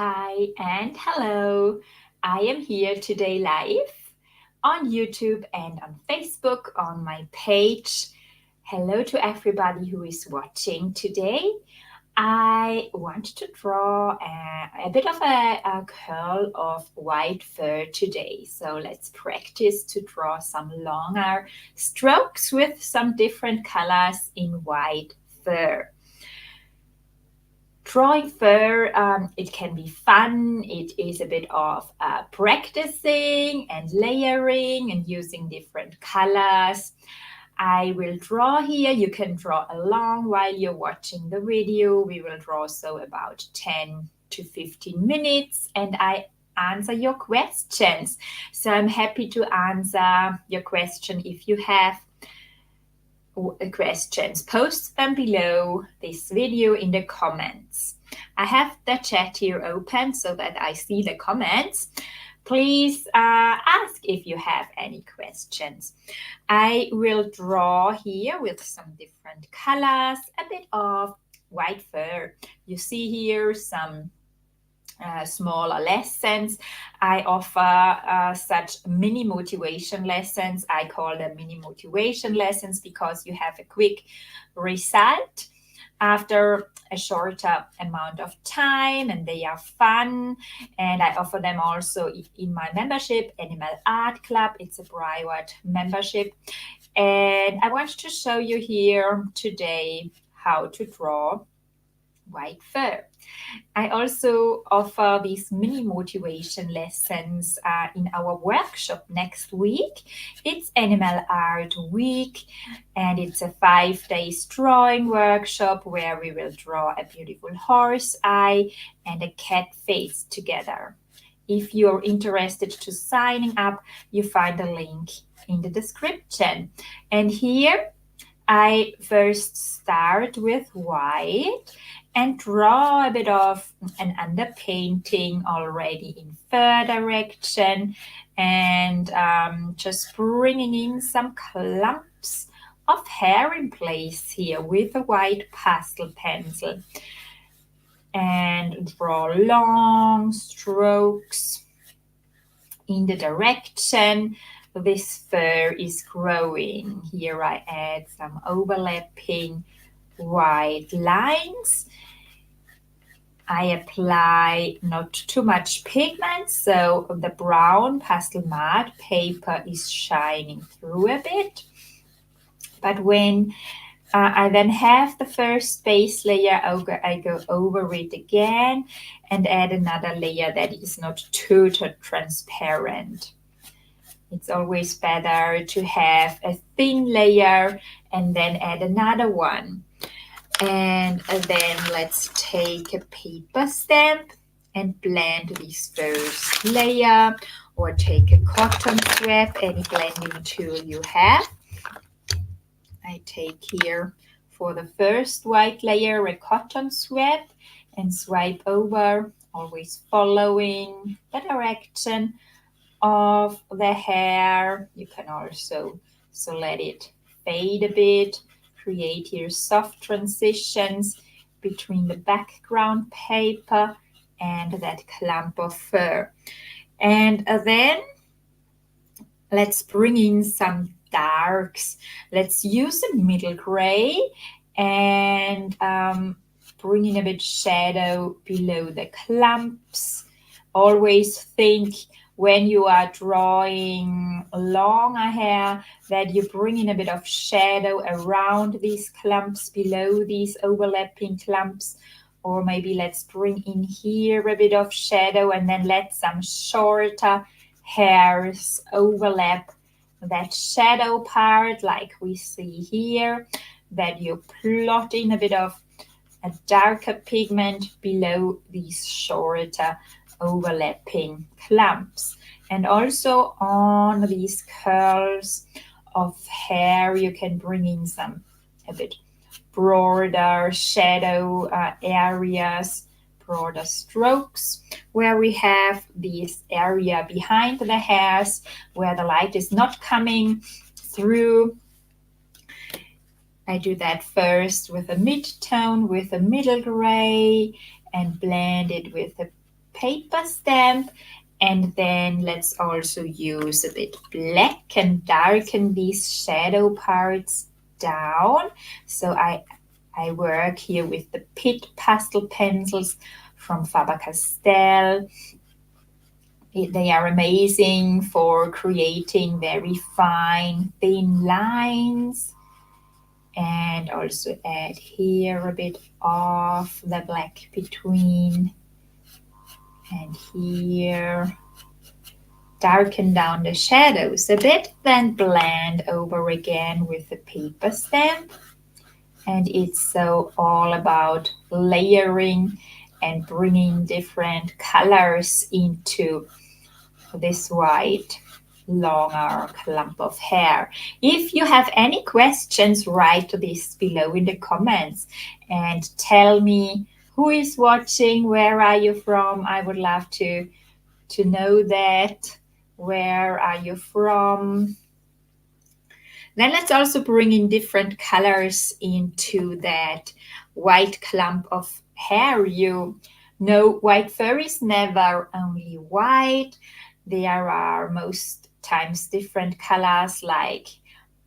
Hi and hello. I am here today live on YouTube and on Facebook on my page. Hello to everybody who is watching today. I want to draw a bit of a curl of white fur today. So let's practice to draw some longer strokes with some different colors in white fur. Drawing fur, it can be fun. It is a bit of practicing and layering and using different colors. I will draw here. You can draw along while you're watching the video. We will draw so about 10 to 15 minutes and I answer your questions. So I'm happy to answer your question if you have questions. Post them below this video in the comments. I have the chat here open so that I see the comments. Please ask if you have any questions. I will draw here with some different colors, a bit of white fur. You see here some smaller lessons. I offer such mini motivation lessons. I call them mini motivation lessons because you have a quick result after a shorter amount of time and they are fun. And I offer them also in my membership, Animal Art Club. It's a private membership. And I want to show you here today how to draw white fur. I also offer these mini motivation lessons in our workshop next week. It's Animal Art Week and it's a 5 days drawing workshop where we will draw a beautiful horse eye and a cat face together. If you're interested to signing up, you find the link in the description. And here I first start with white and draw a bit of an underpainting already in fur direction and just bringing in some clumps of hair in place here with a white pastel pencil and draw long strokes in the direction this fur is growing. Here I add some overlapping white lines. I apply not too much pigment, so the brown pastel matte paper is shining through a bit. But when I then have the first base layer, I go over it again and add another layer that is not too transparent. It's always better to have a thin layer and then add another one. And then let's take a paper stamp and blend this first layer or take a cotton swab, any blending tool you have. I take here for the first white layer a cotton swab and swipe over, always following the direction of the hair. You can also let it fade a bit, create here soft transitions between the background paper and that clump of fur. And then let's bring in some darks. Let's use a middle gray and bring in a bit shadow below the clumps. Always think when you are drawing longer hair that you bring in a bit of shadow around these clumps, below these overlapping clumps, or maybe let's bring in here a bit of shadow and then let some shorter hairs overlap that shadow part like we see here, that you plot in a bit of a darker pigment below these shorter overlapping clumps. And also on these curls of hair you can bring in some a bit broader shadow areas, broader strokes where we have this area behind the hairs where the light is not coming through. I do that first with a mid-tone, with a middle gray, and blend it with a paper stamp. And then let's also use a bit black and darken these shadow parts down. So I work here with the Pit pastel pencils from Faber-Castell. They are amazing for creating very fine, thin lines. And also add here a bit of the black between. And here, darken down the shadows a bit, then blend over again with the paper stamp. And it's so all about layering and bringing different colors into this white longer clump of hair. If you have any questions, write this below in the comments and tell me who is watching, where are you from? I would love to know that. Where are you from? Then let's also bring in different colors into that white clump of hair. You know, white fur is never only white. There are most times different colors like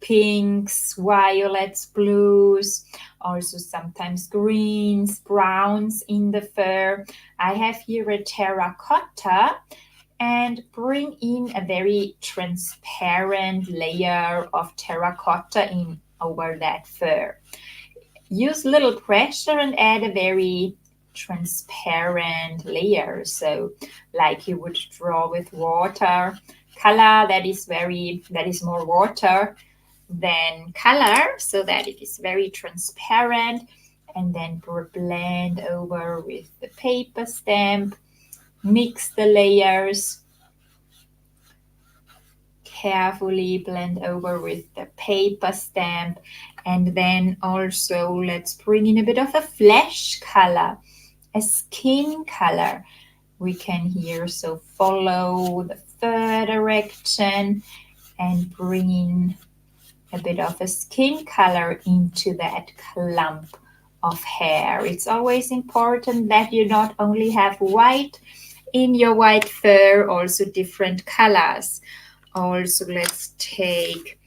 pinks, violets, blues, also sometimes greens, browns in the fur. I have here a terracotta and bring in a very transparent layer of terracotta in over that fur. Use little pressure and add a very transparent layer. So like you would draw with water color that is more water than color, so that it is very transparent. And then blend over with the paper stamp. Mix the layers, carefully blend over with the paper stamp, and then also let's bring in a bit of a flesh color, a skin color. We can here so follow the fur direction and bring in a bit of a skin color into that clump of hair. It's always important that you not only have white in your white fur, also different colors. Also, let's take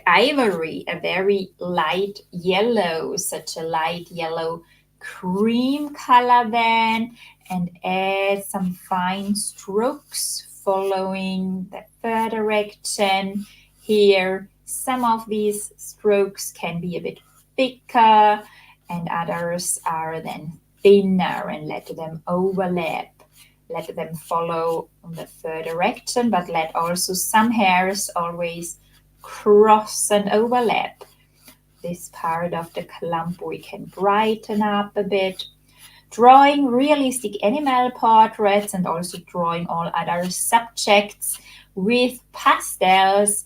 ivory, a very light yellow, such a light yellow cream color then, and add some fine strokes following the fur direction. Here, some of these strokes can be a bit thicker and others are then thinner, and let them overlap. Let them follow the fur direction, but let also some hairs always cross and overlap. This part of the clump we can brighten up a bit. Drawing realistic animal portraits and also drawing all other subjects with pastels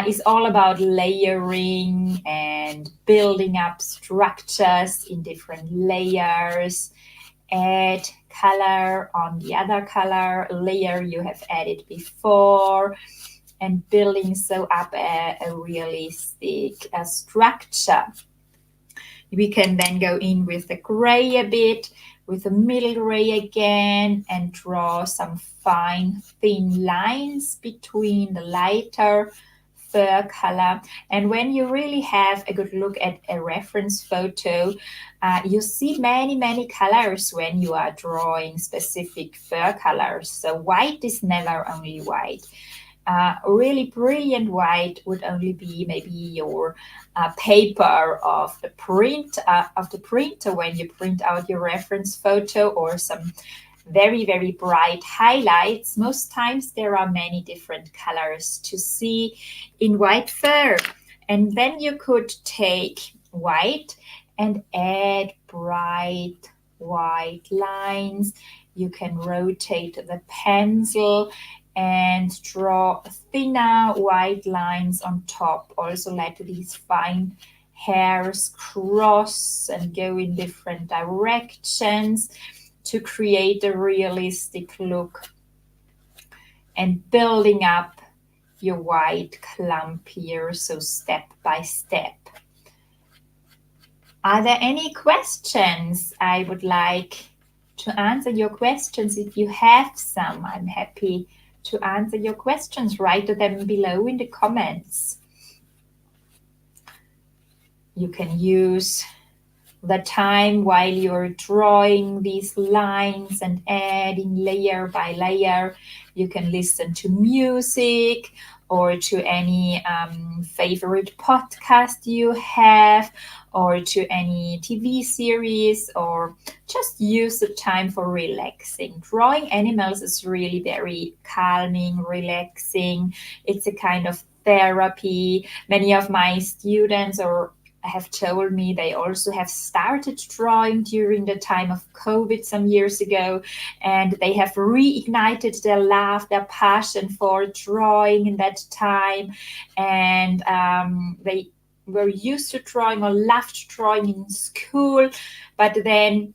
is all about layering and building up structures in different layers. Add color on the other color layer you have added before, and building so up a realistic structure. We can then go in with the gray a bit, with the middle gray again, and draw some fine thin lines between the lighter fur color. And when you really have a good look at a reference photo, you see many colors when you are drawing specific fur colors. So white is never only white. Really brilliant white would only be maybe your paper of the printer when you print out your reference photo, or some very bright highlights. Most times there are many different colors to see in white fur. And then you could take white and add bright white lines. You can rotate the pencil and draw thinner white lines on top. Also let these fine hairs cross and go in different directions to create a realistic look, and building up your white clump here, so step by step. Are there any questions I would like to answer your questions. If you have some, I'm happy to answer your questions. Write them below in the comments. You can use the time while you're drawing these lines and adding layer by layer. You can listen to music or to any favorite podcast you have, or to any TV series, or just use the time for relaxing. Drawing animals is really very calming, relaxing. It's a kind of therapy. Many of my students or have told me they also have started drawing during the time of COVID some years ago, and they have reignited their love, their passion for drawing in that time. And they were used to drawing or loved drawing in school, but then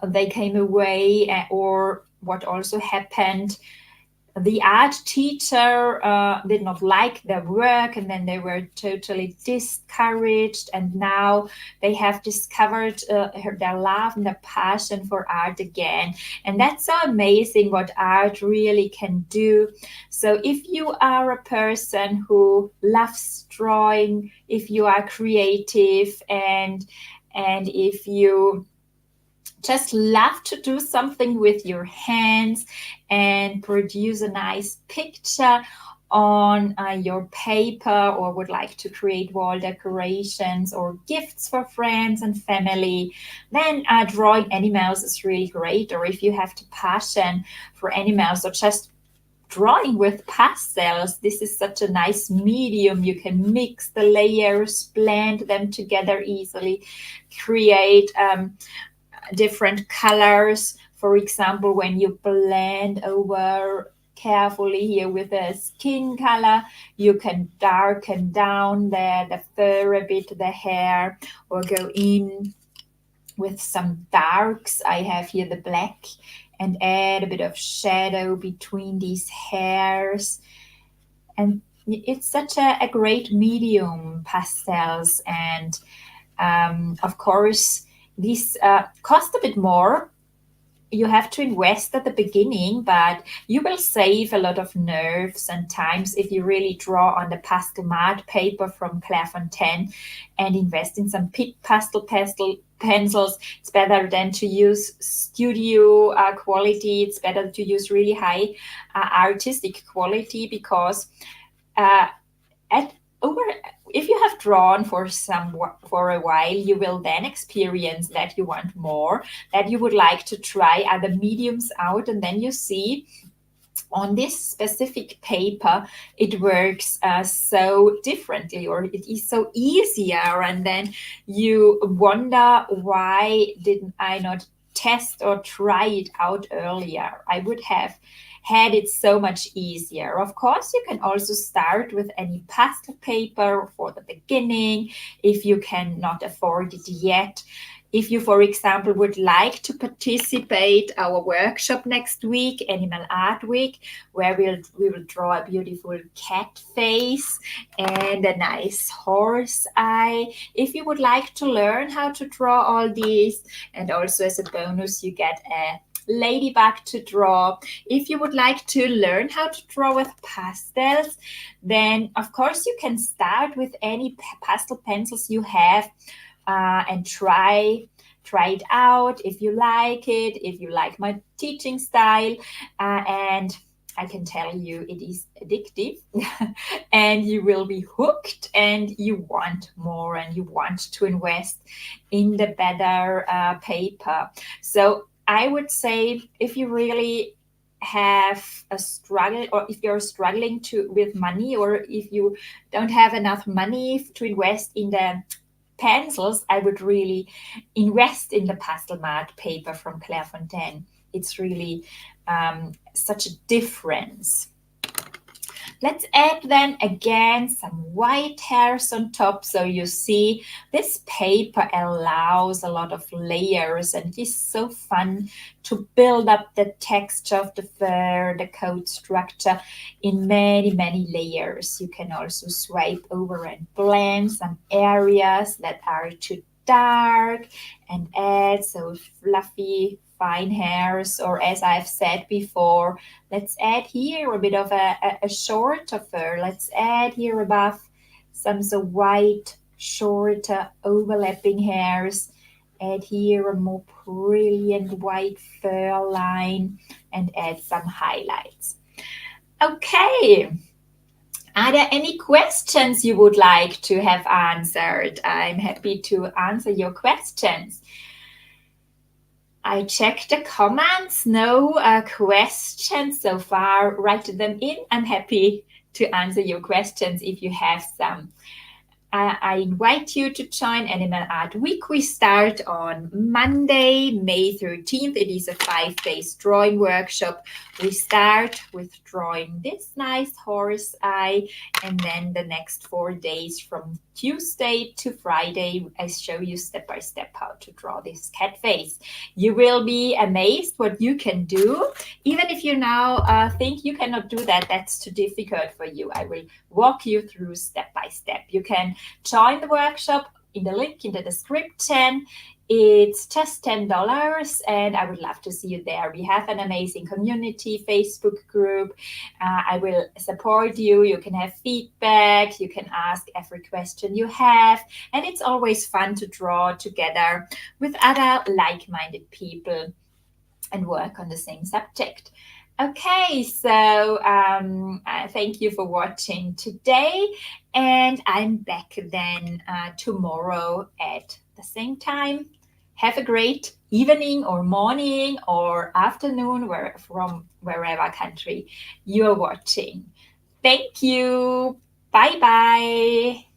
they came away, or what also happened, the art teacher did not like their work, and then they were totally discouraged, and now they have discovered their love and their passion for art again. And that's so amazing what art really can do. So if you are a person who loves drawing, if you are creative, and if you just love to do something with your hands and produce a nice picture on your paper, or would like to create wall decorations or gifts for friends and family, then drawing animals is really great. Or if you have the passion for animals, or just drawing with pastels, this is such a nice medium. You can mix the layers, blend them together easily, create different colors. For example, when you blend over carefully here with a skin color, you can darken down the fur a bit, the hair, or go in with some darks. I have here the black, and add a bit of shadow between these hairs. And it's such a great medium, pastels. And of course, these cost a bit more. You have to invest at the beginning, but you will save a lot of nerves and times if you really draw on the pastel matte paper from Clairefontaine and invest in some pastel pencils. It's better than to use studio quality. It's better to use really high artistic quality, because if you have drawn for a while, you will then experience that you want more, that you would like to try other mediums out, and then you see on this specific paper it works so differently, or it is so easier, and then you wonder, why didn't I not test or try it out earlier? I would have had it so much easier. Of course, you can also start with any pastel paper for the beginning if you cannot afford it yet. If you, for example, would like to participate our workshop next week, Animal Art Week, where we will draw a beautiful cat face and a nice horse eye. If you would like to learn how to draw all these, and also as a bonus, you get a ladybug to draw. If you would like to learn how to draw with pastels, then of course you can start with any pastel pencils you have, and try it out if you like it, if you like my teaching style, and I can tell you it is addictive and you will be hooked, and you want more, and you want to invest in the better paper. So I would say, if you really have a struggle, or if you're struggling with money, or if you don't have enough money to invest in the pencils, I would really invest in the pastel matte paper from Clairefontaine. It's really such a difference. Let's add then again some white hairs on top. So you see, this paper allows a lot of layers, and it is so fun to build up the texture of the fur, the coat structure in many, many layers. You can also swipe over and blend some areas that are too dark and add so fluffy fine hairs, or as I've said before, let's add here a bit of a shorter fur. Let's add here above some so white, shorter, overlapping hairs. Add here a more brilliant white fur line and add some highlights. Okay. Are there any questions you would like to have answered? I'm happy to answer your questions. I checked the comments. No questions so far. Write them in. I'm happy to answer your questions if you have some. I invite you to join Animal Art Week. We start on Monday, May 13th. It is a 5-day drawing workshop. We start with drawing this nice horse eye, and then the next 4 days from Tuesday to Friday, I show you step by step how to draw this cat face. You will be amazed what you can do. Even if you now think you cannot do that, that's too difficult for you. I will walk you through step by step. You can join the workshop in the link in the description. It's just $10 and I would love to see you there. We have an amazing community Facebook group. I will support you. You can have feedback. You can ask every question you have. And it's always fun to draw together with other like-minded people and work on the same subject. Okay, so thank you for watching today, and I'm back then tomorrow at the same time. Have a great evening or morning or afternoon from wherever country you're watching. Thank you. Bye-bye.